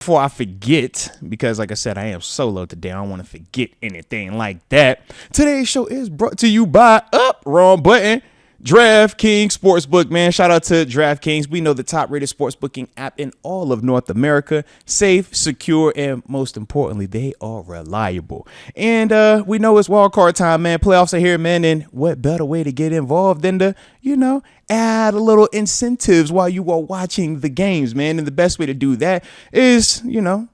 Before I forget, because like I said, I am solo today. I don't want to forget anything like that. Today's show is brought to you by wrong button. Draftkings Sportsbook, man. Shout out to Draftkings. We know the top rated sports booking app in all of North America. Safe, secure, and most importantly, they are reliable. And we know it's wild card time, man. Playoffs are here, man. And what better way to get involved than to, add a little incentives while you are watching the games, man. And the best way to do that is, to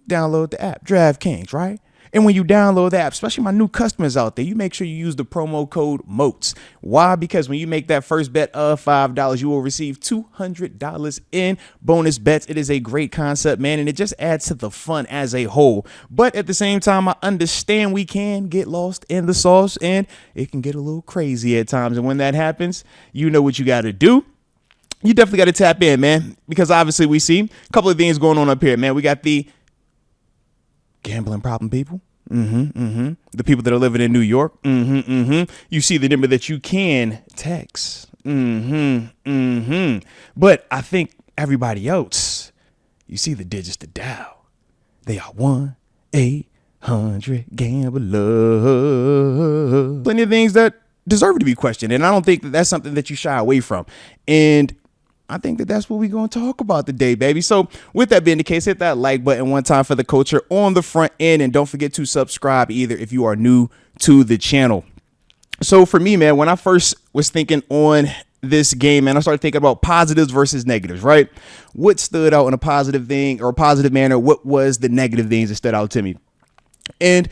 download the app, Draftkings, right? And when you download the app, especially my new customers out there, you make sure you use the promo code Moats. Why? Because when you make that first bet of $5, you will receive $200 in bonus bets. It is a great concept, man, and it just adds to the fun as a whole. But at the same time, I understand we can get lost in the sauce, and it can get a little crazy at times. And when that happens, you know what you got to do. You definitely got to tap in, man, because obviously we see a couple of things going on up here, man. We got the gambling problem people. The people that are living in New York. You see the number that you can text. But I think everybody else, you see the digits to dial. They are 1-800-GAMBLER. Plenty of things that deserve to be questioned. And I don't think that that's something that you shy away from. And I think that that's what we're going to talk about today, baby. So with that being the case, hit that like button one time for the culture on the front end. And don't forget to subscribe either if you are new to the channel. So for me, man, when I first was thinking on this game, man, I started thinking about positives versus negatives, right? What stood out in a positive thing or a positive manner? What was the negative things that stood out to me? And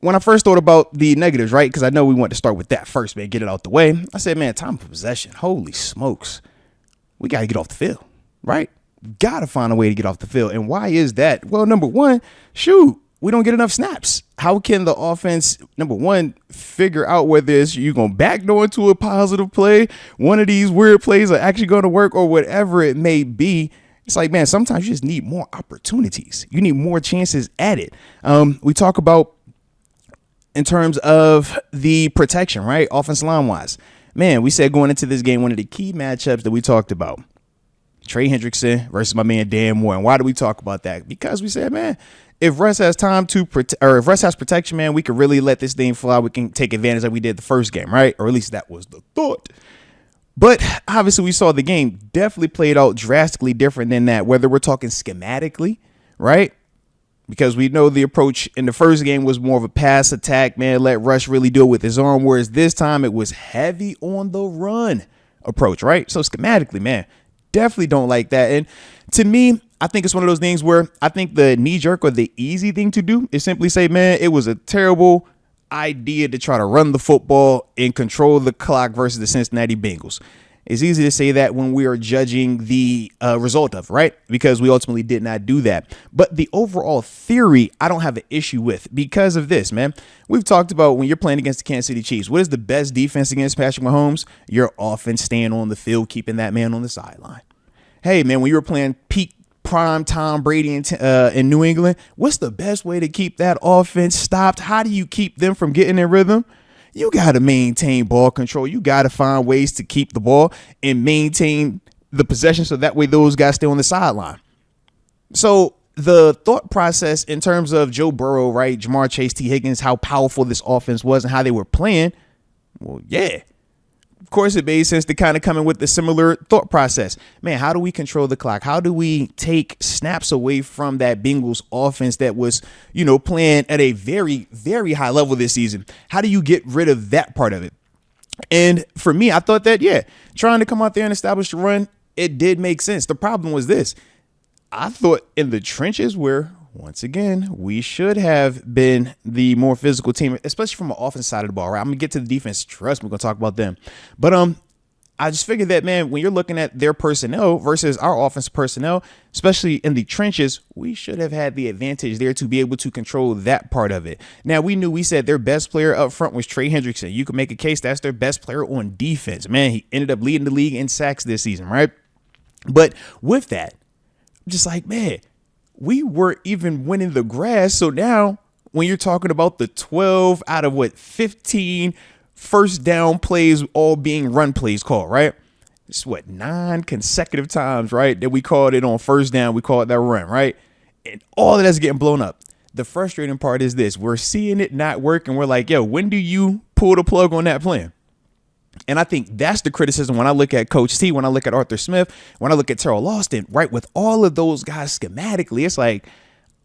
when I first thought about the negatives, right, because I know we want to start with that first, man, get it out the way. I said, man, time of possession. Holy smokes. We got to get off the field, right? Got to find a way to get off the field. And why is that? Well, number one, we don't get enough snaps. How can the offense, number one, figure out whether it's you're going to backdoor into a positive play, one of these weird plays are actually going to work, or whatever it may be? It's like, man, sometimes you just need more opportunities. You need more chances at it. We talk about in terms of the protection, right? Offensive line wise. Man, we said going into this game, one of the key matchups that we talked about, Trey Hendrickson versus my man Dan Moore. And why do we talk about that? Because we said, man, if Russ has time to if Russ has protection, man, we could really let this thing fly. We can take advantage like we did the first game, right? Or at least that was the thought. But obviously we saw the game definitely played out drastically different than that, whether we're talking schematically, right? Because we know the approach in the first game was more of a pass attack, man. Let Rush really do it with his arm. Whereas this time it was heavy on the run approach, right? So schematically, man, definitely don't like that. And to me, I think it's one of those things where I think the knee jerk or the easy thing to do is simply say, man, it was a terrible idea to try to run the football and control the clock versus the Cincinnati Bengals. It's easy to say that when we are judging the result of, right? Because we ultimately did not do that. But the overall theory, I don't have an issue with because of this, man. We've talked about when you're playing against the Kansas City Chiefs, what is the best defense against Patrick Mahomes? Your offense staying on the field, keeping that man on the sideline. Hey, man, when you were playing peak prime Tom Brady in New England, what's the best way to keep that offense stopped? How do you keep them from getting in rhythm? You got to maintain ball control. You got to find ways to keep the ball and maintain the possession so that way those guys stay on the sideline. So the thought process in terms of Joe Burrow, right, Jamar Chase, T. Higgins, how powerful this offense was and how they were playing, well, yeah. Of course, it made sense to kind of come in with the similar thought process. Man, how do we control the clock? How do we take snaps away from that Bengals offense that was, playing at a very, very high level this season? How do you get rid of that part of it? And for me, I thought that, trying to come out there and establish the run, it did make sense. The problem was this. I thought in the trenches where, once again, we should have been the more physical team, especially from an offense side of the ball, right? I'm going to get to the defense. Trust me, we're going to talk about them. But I just figured that, man, when you're looking at their personnel versus our offensive personnel, especially in the trenches, we should have had the advantage there to be able to control that part of it. Now, we said their best player up front was Trey Hendrickson. You can make a case that's their best player on defense. Man, he ended up leading the league in sacks this season, right? But with that, I'm just like, man, we weren't even winning the grass. So now when you're talking about the 12 out of 15 first down plays all being run plays called, right? It's 9 consecutive times, right? That we called it on first down. We called that run, right? And all of that's getting blown up. The frustrating part is this. We're seeing it not work. And we're like, yo, when do you pull the plug on that plan? And I think that's the criticism when I look at Coach T, when I look at Arthur Smith, when I look at Terrell Austin, right? With all of those guys schematically, it's like,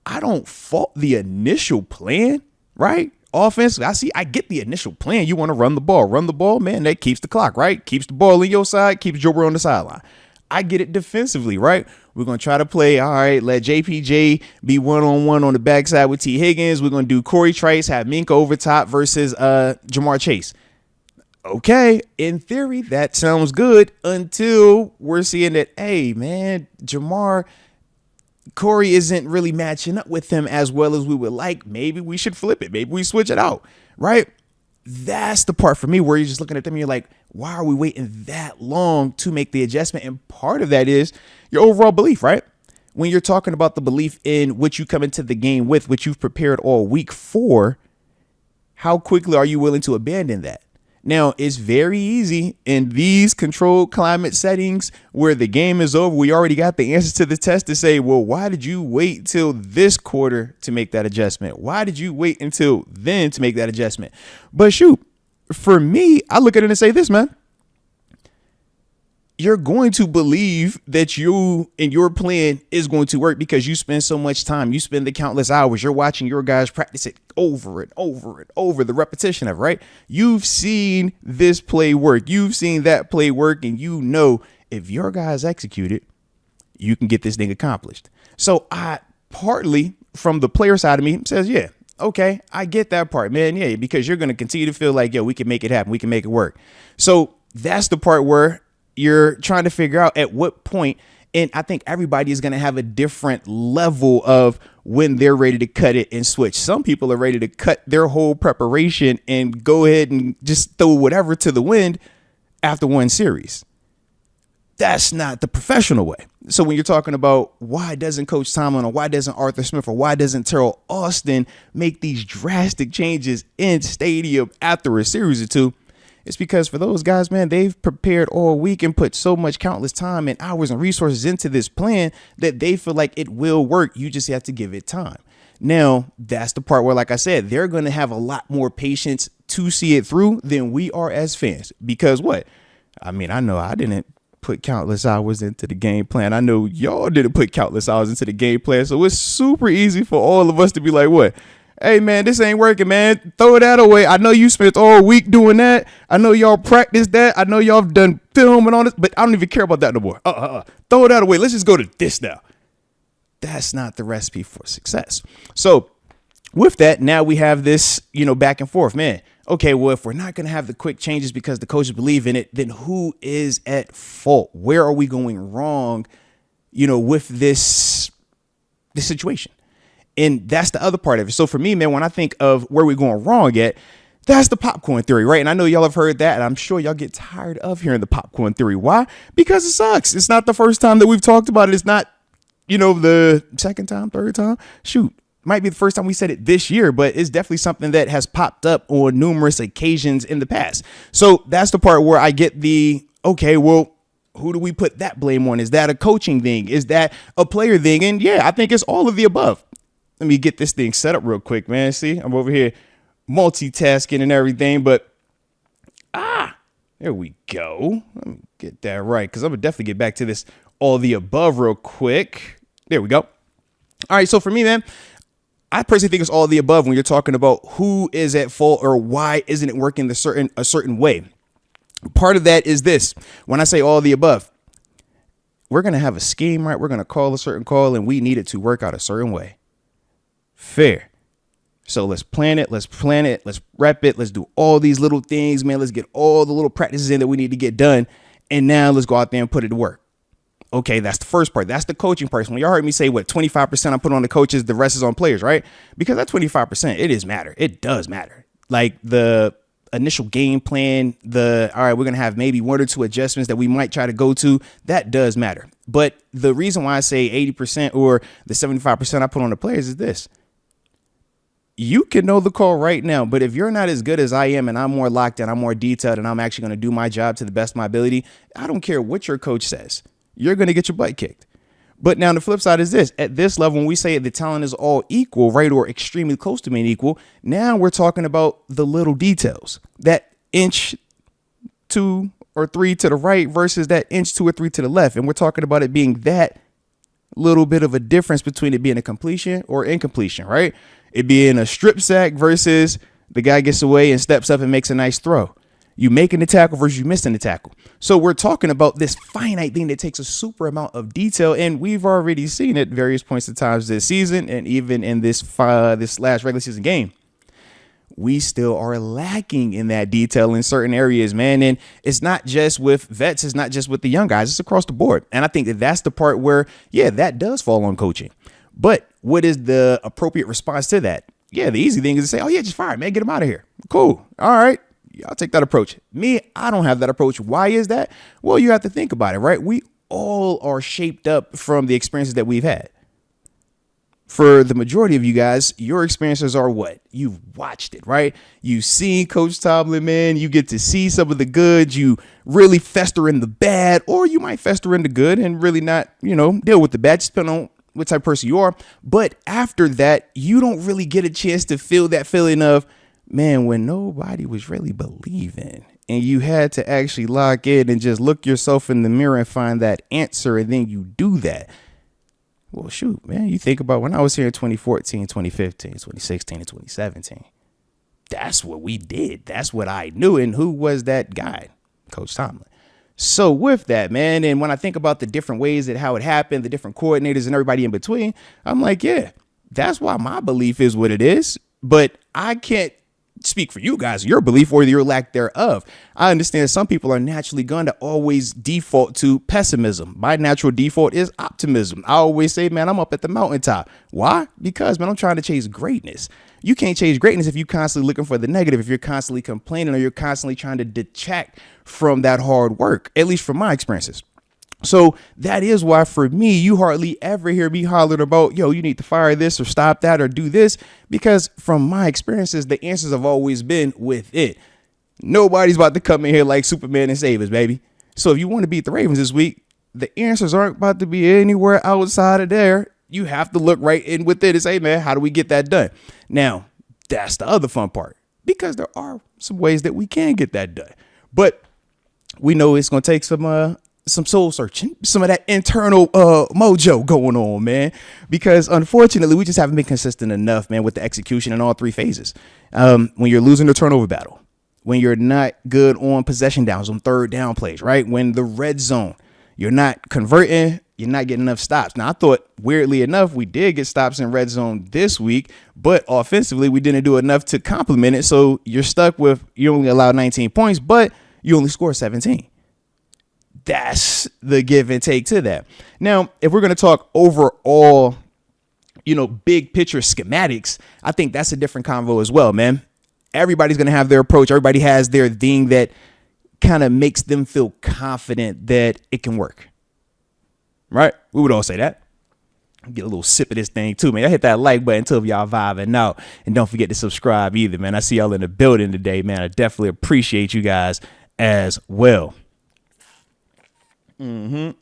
I don't fault the initial plan, right? Offense, I get the initial plan. You want to run the ball, man. That keeps the clock, right? Keeps the ball on your side, keeps Joe Burrow on the sideline. I get it defensively, right? We're going to try to play, all right, let JPJ be one-on-one on the backside with T. Higgins. We're going to do Corey Trice, have Minka over top versus Jamar Chase. Okay, in theory, that sounds good until we're seeing that, hey, man, Corey isn't really matching up with him as well as we would like. Maybe we should flip it. Maybe we switch it out, right? That's the part for me where you're just looking at them and you're like, why are we waiting that long to make the adjustment? And part of that is your overall belief, right? When you're talking about the belief in what you come into the game with, what you've prepared all week for, how quickly are you willing to abandon that? Now, it's very easy in these controlled climate settings where the game is over. We already got the answers to the test to say, well, why did you wait till this quarter to make that adjustment? Why did you wait until then to make that adjustment? But shoot, for me, I look at it and say this, man. You're going to believe that you and your plan is going to work because you spend so much time. You spend the countless hours. You're watching your guys practice it over and over and over, the repetition of, right? You've seen this play work. You've seen that play work. And you know, if your guys execute it, you can get this thing accomplished. So I partly from the player side of me says, yeah, okay, I get that part, man. Yeah, because you're going to continue to feel like, yo, we can make it happen. We can make it work. So that's the part where you're trying to figure out at what point, and I think everybody is going to have a different level of when they're ready to cut it and switch. Some people are ready to cut their whole preparation and go ahead and just throw whatever to the wind after one series. That's not the professional way. So when you're talking about why doesn't Coach Tomlin or why doesn't Arthur Smith or why doesn't Terrell Austin make these drastic changes in stadium after a series or two, it's because for those guys, man, they've prepared all week and put so much countless time and hours and resources into this plan that they feel like it will work. You just have to give it time. Now, that's the part where, like I said, they're going to have a lot more patience to see it through than we are as fans. Because what? I mean, I know I didn't put countless hours into the game plan. I know y'all didn't put countless hours into the game plan. So it's super easy for all of us to be like, what? Hey, man, this ain't working, man. Throw that away. I know you spent all week doing that. I know y'all practiced that. I know y'all have done film and all this, but I don't even care about that no more. Throw that away. Let's just go to this now. That's not the recipe for success. So with that, now we have this, back and forth, man. Okay, well, if we're not going to have the quick changes because the coaches believe in it, then who is at fault? Where are we going wrong, with this situation? And that's the other part of it. So for me, man, when I think of where we're going wrong at, that's the popcorn theory, right? And I know y'all have heard that, and I'm sure y'all get tired of hearing the popcorn theory. Why? Because it sucks. It's not the first time that we've talked about it. It's not, the second time, third time. Shoot, might be the first time we said it this year, but it's definitely something that has popped up on numerous occasions in the past. So that's the part where I get okay, well, who do we put that blame on? Is that a coaching thing? Is that a player thing? And yeah, I think it's all of the above. Let me get this thing set up real quick, man. See, I'm over here multitasking and everything, but there we go. Let me get that right, because I'm going to definitely get back to this all the above real quick. There we go. All right, so for me, man, I personally think it's all of the above when you're talking about who is at fault or why isn't it working a certain way. Part of that is this. When I say all of the above, we're going to have a scheme, right? We're going to call a certain call, and we need it to work out a certain way. Fair. So let's plan it. Let's rep it. Let's do all these little things, man. Let's get all the little practices in that we need to get done. And now let's go out there and put it to work. Okay, that's the first part. That's the coaching part. When y'all heard me say, 25% I put on the coaches, the rest is on players, right? Because that 25%, it is matter. It does matter. Like the initial game plan, all right, we're going to have maybe one or two adjustments that we might try to go to. That does matter. But the reason why I say 80% or the 75% I put on the players is this. You can know the call right now, but if you're not as good as I am and I'm more locked in, I'm more detailed, and I'm actually going to do my job to the best of my ability, I don't care what your coach says. You're going to get your butt kicked. But now the flip side is this. At this level, when we say the talent is all equal, right, or extremely close to being equal, now we're talking about the little details. That inch 2 or 3 to the right versus that inch 2 or 3 to the left. And we're talking about it being that little bit of a difference between it being a completion or incompletion, right? It being a strip sack versus the guy gets away and steps up and makes a nice throw. You making the tackle versus you missing the tackle. So we're talking about this finite thing that takes a super amount of detail, and we've already seen it various points in times this season, and even in this last regular season game. We still are lacking in that detail in certain areas, man. And it's not just with vets. It's not just with the young guys. It's across the board. And I think that that's the part where, yeah, that does fall on coaching. But what is the appropriate response to that? Yeah, the easy thing is to say, oh, yeah, just fire, man. Get him out of here. Cool. All right. I'll take that approach. Me, I don't have that approach. Why is that? Well, you have to think about it, right? We all are shaped up from the experiences that we've had. For the majority of you guys, your experiences are what? You've watched it, right? You've seen Coach Tomlin, man. You get to see some of the good. You really fester in the bad, or you might fester in the good and really not, deal with the bad, just depending on what type of person you are. But after that, you don't really get a chance to feel that feeling of, man, when nobody was really believing and you had to actually lock in and just look yourself in the mirror and find that answer, and then you do that. Well, shoot, man, you think about when I was here in 2014, 2015, 2016, and 2017. That's what we did. That's what I knew. And who was that guy? Coach Tomlin. So with that, man, and when I think about the different ways that how it happened, the different coordinators and everybody in between, I'm like, yeah, that's why my belief is what it is. But I can't speak for you guys, your belief or your lack thereof. I understand some people are naturally going to always default to pessimism. My natural default is optimism. I always say, man, I'm up at the mountaintop. Why? Because, man, I'm trying to chase greatness. You can't chase greatness if you're constantly looking for the negative, if you're constantly complaining or you're constantly trying to detract from that hard work, at least from my experiences. So that is why for me, you hardly ever hear me hollering about, yo, you need to fire this or stop that or do this, because from my experiences, the answers have always been with it. Nobody's about to come in here like Superman and save us, baby. So if you want to beat the Ravens this week, the answers aren't about to be anywhere outside of there. You have to look right in with it and say, man, how do we get that done? Now, that's the other fun part, because there are some ways that we can get that done. But we know it's going to take some soul searching, some of that internal mojo going on, man, because unfortunately we just haven't been consistent enough, man, with the execution in all three phases. When you're losing the turnover battle, when you're not good on possession downs, on third down plays, right? When the red zone, you're not converting, you're not getting enough stops. Now, I thought, weirdly enough, we did get stops in red zone this week, but offensively we didn't do enough to complement it. So you're stuck with, you only allow 19 points, but you only score 17. That's the give and take to that. Now, if we're going to talk overall, big picture schematics, I think that's a different convo as well, man. Everybody's going to have their approach. Everybody has their thing that kind of makes them feel confident that it can work. Right? We would all say that. Get a little sip of this thing too, man. I hit that like button too if y'all vibing out. And don't forget to subscribe either, man. I see y'all in the building today, man. I definitely appreciate you guys as well. Oh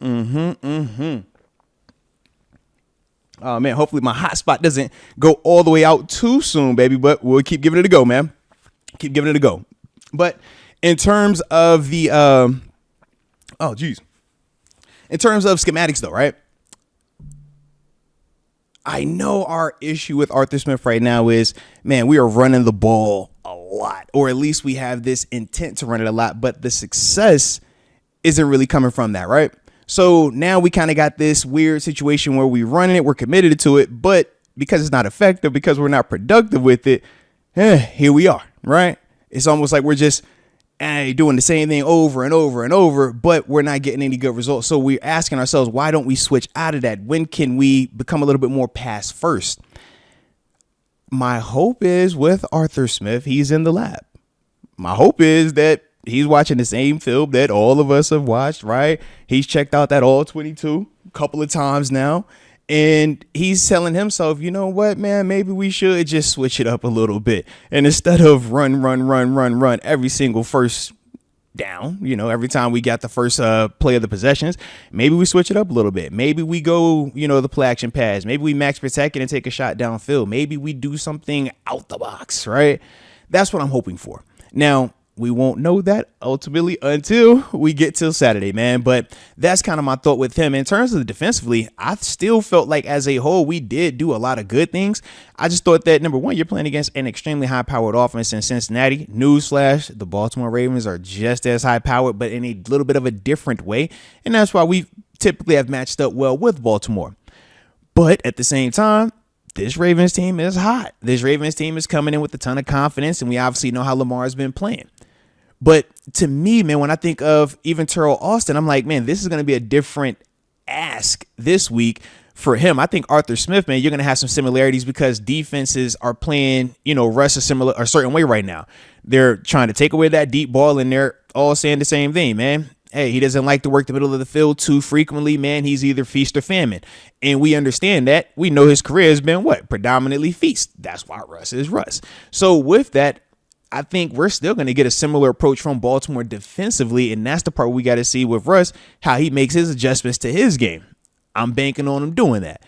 man, hopefully my hotspot doesn't go all the way out too soon, baby, but we'll keep giving it a go, man. Keep giving it a go. But in terms of the in terms of schematics though, right? I know our issue with Arthur Smith right now is, man, we are running the ball a lot, or at least we have this intent to run it a lot, but the success isn't really coming from that, right? So now we kind of got this weird situation where we're running it, we're committed to it, but because it's not effective, because we're not productive with it, here we are, right? It's almost like we're just doing the same thing over and over and over, but we're not getting any good results. So we're asking ourselves, why don't we switch out of that? When can we become a little bit more pass first? My hope is with Arthur Smith, he's in the lab. My hope is that he's watching the same film that all of us have watched, right? He's checked out that all 22 a couple of times now. And he's telling himself, you know what, man, maybe we should just switch it up a little bit. And instead of run every single first down, every time we got the first play of the possessions, maybe we switch it up a little bit. Maybe we go, the play action pass. Maybe we max protect it and take a shot downfield. Maybe we do something out the box, right? That's what I'm hoping for. Now, we won't know that ultimately until we get till Saturday, man. But that's kind of my thought with him. In terms of the defensively, I still felt like as a whole, we did do a lot of good things. I just thought that, number one, you're playing against an extremely high-powered offense in Cincinnati. Newsflash, the Baltimore Ravens are just as high-powered, but in a little bit of a different way. And that's why we typically have matched up well with Baltimore. But at the same time, this Ravens team is hot. This Ravens team is coming in with a ton of confidence, and we obviously know how Lamar has been playing. But to me, man, when I think of even Terrell Austin, I'm like, man, this is going to be a different ask this week for him. I think Arthur Smith, man, you're going to have some similarities because defenses are playing, Russ a certain way right now. They're trying to take away that deep ball, and they're all saying the same thing, man. Hey, he doesn't like to work the middle of the field too frequently, man. He's either feast or famine. And we understand that. We know his career has been what? Predominantly feast. That's why Russ is Russ. So with that, I think we're still going to get a similar approach from Baltimore defensively, and that's the part we got to see with Russ, how he makes his adjustments to his game. I'm banking on him doing that.